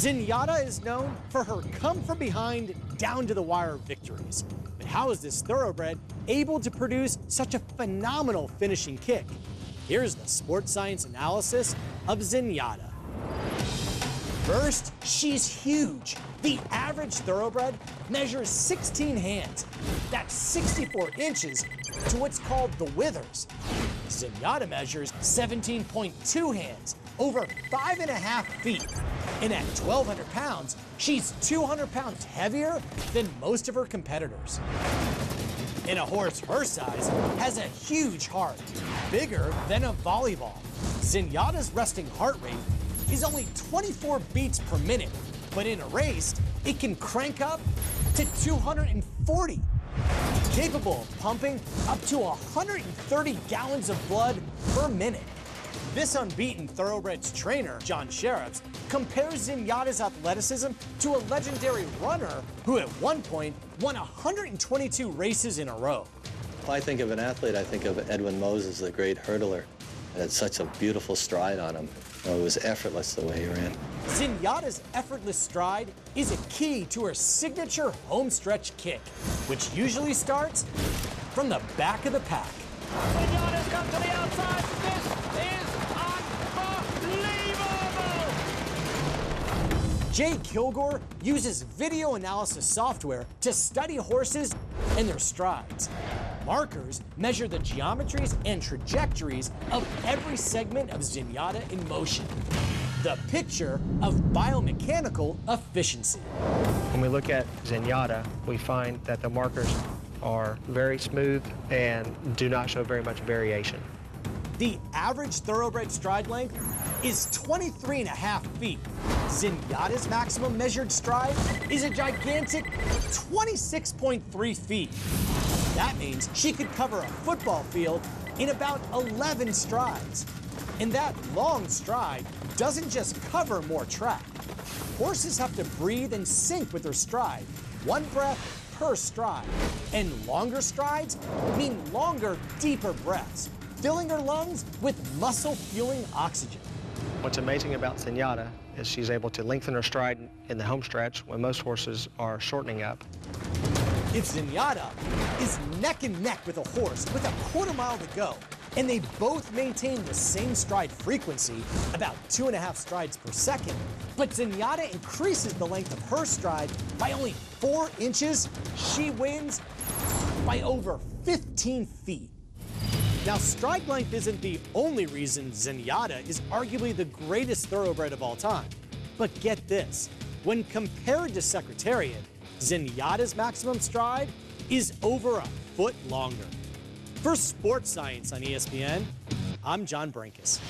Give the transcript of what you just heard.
Zenyatta is known for her come-from-behind, down-to-the-wire victories. But how is this thoroughbred able to produce such a phenomenal finishing kick? Here's the sports science analysis of Zenyatta. First, she's huge. The average thoroughbred measures 16 hands. That's 64 inches to what's called the withers. Zenyatta measures 17.2 hands, over 5.5 feet. And at 1,200 pounds, she's 200 pounds heavier than most of her competitors. And a horse her size has a huge heart, bigger than a volleyball. Zenyatta's resting heart rate is only 24 beats per minute, but in a race, it can crank up to 240. Capable of pumping up to 130 gallons of blood per minute. This unbeaten thoroughbred's trainer, John Sheriffs, compares Zenyatta's athleticism to a legendary runner who at one point won 122 races in a row. When I think of an athlete, I think of Edwin Moses, the great hurdler. And had such a beautiful stride on him. It was effortless the way he ran. Zenyatta's effortless stride is a key to her signature homestretch kick, which usually starts from the back of the pack. Zenyatta's come to the outside. This is unbelievable! Jay Kilgore uses video analysis software to study horses and their strides. Markers measure the geometries and trajectories of every segment of Zenyatta in motion. The picture of biomechanical efficiency. When we look at Zenyatta, we find that the markers are very smooth and do not show very much variation. The average thoroughbred stride length is 23.5 feet. Zenyatta's maximum measured stride is a gigantic 26.3 feet. That means she could cover a football field in about 11 strides. And that long stride doesn't just cover more track. Horses have to breathe and sync with their stride, one breath per stride. And longer strides mean longer, deeper breaths, filling her lungs with muscle-fueling oxygen. What's amazing about Zenyatta is she's able to lengthen her stride in the home stretch when most horses are shortening up. If Zenyatta is neck and neck with a horse with a quarter mile to go, and they both maintain the same stride frequency, about 2.5 strides per second, but Zenyatta increases the length of her stride by only 4 inches, she wins by over 15 feet. Now, stride length isn't the only reason Zenyatta is arguably the greatest thoroughbred of all time. But get this, when compared to Secretariat, Zenyatta's maximum stride is over a foot longer. For Sports Science on ESPN, I'm John Brinkus.